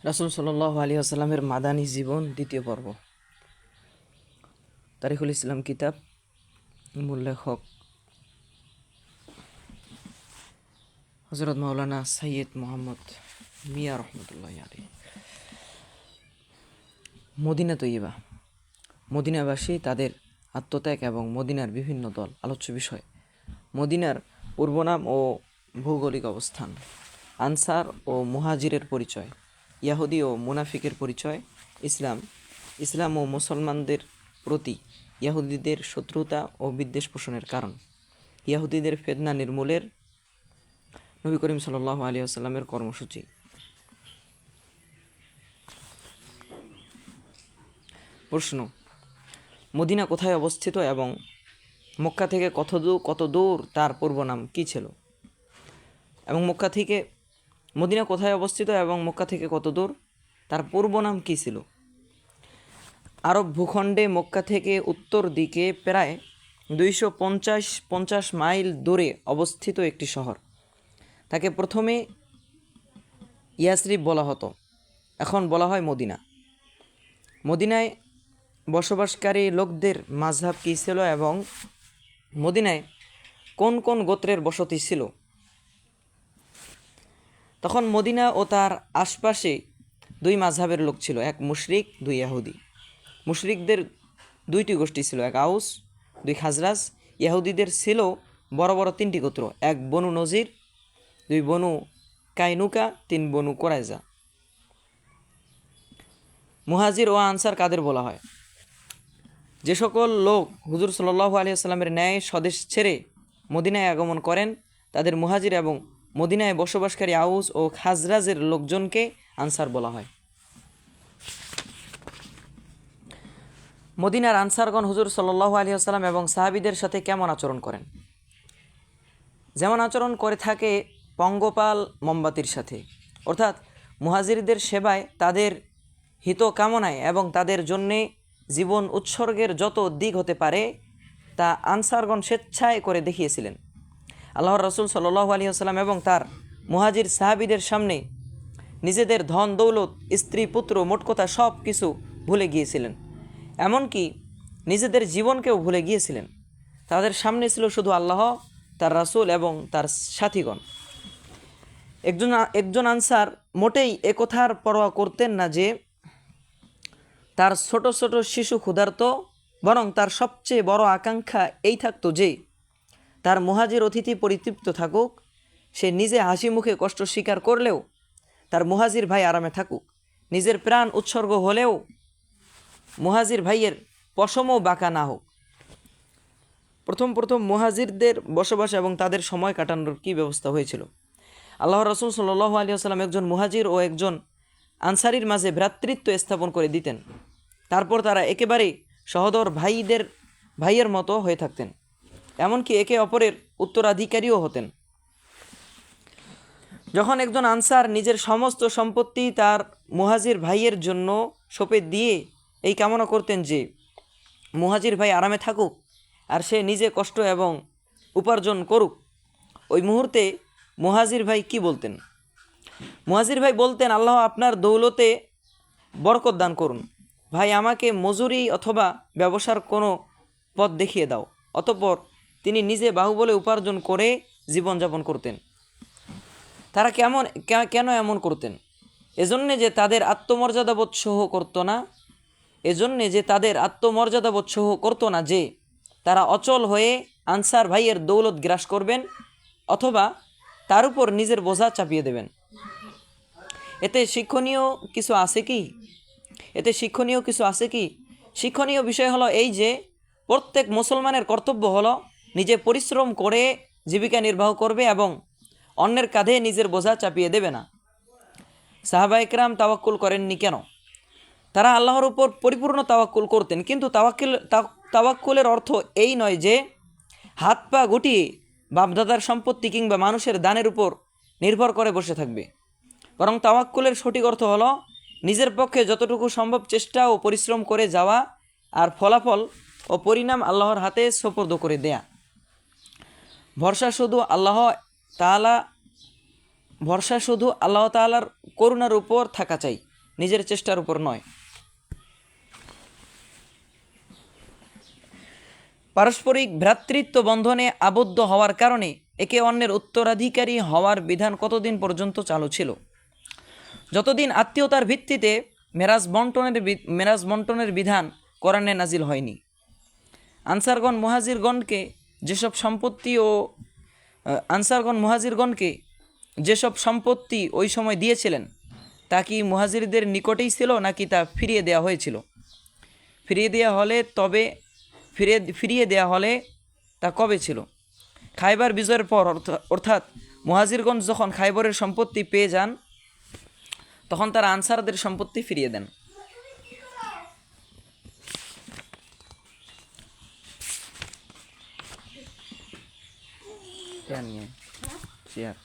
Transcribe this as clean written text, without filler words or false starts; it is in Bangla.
রাসূল সাল্লাল্লাহু আলাইহি ওয়াসাল্লামের মাদানী জীবন দ্বিতীয় পর্ব। তারিখুল ইসলাম কিতাব, মূল লেখক হযরত মাওলানা সৈয়দ মোহাম্মদ মিয়া রহমতুল্লাহ আলাইহি। মদিনা তৈয়বা, মদিনাবাসী, তাদের আত্মত্যাগ এবং মদিনার বিভিন্ন দল। আলোচ্য বিষয়: মদিনার পূর্বনাম ও ভৌগোলিক অবস্থান, আনসার ও মুহাজিরের পরিচয়, ইয়াহুদি ও মুনাফিকের পরিচয়, ইসলাম ও মুসলমানদের প্রতি ইয়াহুদিদের শত্রুতা ও বিদ্বেষ পোষণের কারণ, ইয়াহুদিদের ফিতনা নির্মূলের নবী করিম সাল্লাল্লাহু আলাইহি ওয়াসাল্লামের কর্মসূচি। প্রশ্ন: মদিনা কোথায় অবস্থিত এবং মক্কা থেকে কত দূর তার পূর্বনাম কী ছিল? মদিনা কোথায় অবস্থিত এবং মক্কা থেকে কত দূর তার পূর্বনাম কী ছিল? আরব ভূখণ্ডে মক্কা থেকে উত্তর দিকে প্রায় 250 মাইল দূরে অবস্থিত একটি শহর। তাকে প্রথমে ইয়াসরিব বলা হতো, এখন বলা হয় মদিনা। মদিনায় বসবাসকারী লোকদের মাযহাব কী ছিল এবং মদিনায় কোন কোন গোত্রের বসতি ছিল? তখন মদিনা ও তার আশপাশে দুই মাযহাবের লোক ছিল, এক মুশরিক, দুই ইয়াহুদি। মুশরিকদের দুইটি গোষ্ঠী ছিল, এক আউস, দুই খাজরাজ। ইয়াহুদিদের ছিল বড় বড় তিনটি গোত্র, এক বনু নজির, দুই বনু কাইনুকা, তিন বনু কোরাইজা। মুহাজির ও আনসার কাদের বলা হয়? যে সকল লোক হুজুর সাল্লাল্লাহু আলাইহি ওয়াসাল্লামের ন্যায় স্বদেশ ছেড়ে মদিনায় আগমন করেন তাদের মুহাজির এবং মদিনায় বসবাসকারী আউস ও খাজরাজের লোকজনকে আনসার বলা হয়। মদিনার আনসারগণ হুজুর সাল্লাল্লাহু আলাইহি ওয়াসাল্লাম এবং সাহাবীদের সাথে কেমন আচরণ করেন? যেমন আচরণ করে থাকে পঙ্গপাল মোমবাতির সাথে, অর্থাৎ মুহাজিরদের সেবায়, তাদের হিত কামনায় এবং তাদের জন্যে জীবন উৎসর্গের যত দিক হতে পারে তা আনসারগণ স্বেচ্ছায় করে দেখিয়েছিলেন। আল্লাহর রাসূল সাল্লাল্লাহু আলাইহি ওয়াসাল্লাম এবং তার মুহাজির সাহাবীদের সামনে নিজেদের ধন দৌলত, স্ত্রী পুত্র, মোট কথা সব কিছু ভুলে গিয়েছিলেন, এমনকি নিজেদের জীবনকেও ভুলে গিয়েছিলেন। তাদের সামনে ছিল শুধু আল্লাহ, তার রাসূল এবং তার সাথীগণ। একজন আনসার মোটেই একথার পরোয়া করতেন না যে তার ছোট ছোট শিশু ক্ষুধার্ত, বরং তার সবচেয়ে বড় আকাঙ্ক্ষা এই থাকতো যে তার মুহাজির অতিথি পরিতৃপ্ত থাকুক, সে নিজে হাসি মুখে কষ্ট স্বীকার করলেও তার মুহাজির ভাই আরামে থাকুক। নিজের প্রাণ উৎসর্গ হলেও মুহাজির ভাইয়ের পশমও বাঁকা না হোক। প্রথম মুহাজিরদের বসবাস এবং তাদের সময় কাটানোর কী ব্যবস্থা হয়েছিল? আল্লাহর রাসূল সাল্লাল্লাহু আলাইহি ওয়াসাল্লাম একজন মুহাজির ও একজন আনসারির মাঝে ভ্রাতৃত্ব স্থাপন করে দিতেন। তারপর তারা একেবারেই সহোদর ভাইয়ের মতো হয়ে থাকতেন, এমনকি একে অপরের উত্তরাধিকারীও হতেন। যখন একজন আনসার নিজের সমস্ত সম্পত্তি তার মুহাজির ভাইয়ের জন্য সঁপে দিয়ে এই কামনা করতেন যে মুহাজির ভাই আরামে থাকুক আর সে নিজে কষ্ট এবং উপার্জন করুক, ওই মুহূর্তে মুহাজির ভাই কি বলতেন? মুহাজির ভাই বলতেন, আল্লাহ আপনার দৌলতে বরকত দান করুন, ভাই আমাকে মজুরি অথবা ব্যবসার কোনো পথ দেখিয়ে দাও। অতঃপর তিনি নিজে বাহুবলে উপার্জন করে জীবনযাপন করতেন। তারা কেন এমন করতেন? এজন্যে যে তাদের আত্মমর্যাদাবোধ সহ করতো না যে তারা অচল হয়ে আনসার ভাইয়ের দৌলত গ্রাস করবেন অথবা তার উপর নিজের বোঝা চাপিয়ে দেবেন। এতে শিক্ষণীয় কিছু আছে কি? শিক্ষণীয় বিষয় হলো এই যে প্রত্যেক মুসলমানের কর্তব্য হলো নিজে পরিশ্রম করে জীবিকা নির্বাহ করবে এবং অন্যের কাঁধে নিজের বোঝা চাপিয়ে দেবে না। সাহাবায়ে কেরাম তাওয়াক্কুল করেননি কেন? তারা আল্লাহর উপর পরিপূর্ণ তাওয়াক্কুল করতেন, কিন্তু তাওয়াক্কুলের অর্থ এই নয় যে হাত পা গুটিয়ে বাপদাদার সম্পত্তি কিংবা মানুষের দানের উপর নির্ভর করে বসে থাকবে, বরং তাওয়াক্কুলের সঠিক অর্থ হলো নিজের পক্ষে যতটুকু সম্ভব চেষ্টা ও পরিশ্রম করে যাওয়া আর ফলাফল ও পরিণাম আল্লাহর হাতে সোপর্দ করে দেয়া। ভরসা শুধু আল্লাহ তাআলার করুণার উপর থাকা চাই। নিজের চেষ্টার উপর নয়। পারস্পরিক ভ্রাতৃত্ব বন্ধনে আবদ্ধ হওয়ার কারণে একে অন্যের উত্তরাধিকারী হওয়ার বিধান কতদিন পর্যন্ত চালু ছিল? যতদিন আত্মীয়তার ভিত্তিতে মেরাজ বন্টনের বিধান কোরআনে নাজিল হয়নি। আনসারগণ মুহাজিরগণকে যেসব সম্পত্তি ওই সময় দিয়েছিলেন তা কি মুহাজিরদের নিকটেই ছিল নাকি তা ফিরিয়ে দেওয়া হয়েছিল? ফিরিয়ে দেওয়া হলে তা কবে ছিল? খাইবার বিজয়ের পর, অর্থাৎ মুহাজিরগণ যখন খাইবরের সম্পত্তি পেয়ে যান তখন তারা আনসারদের সম্পত্তি ফিরিয়ে দেন। চেয়ার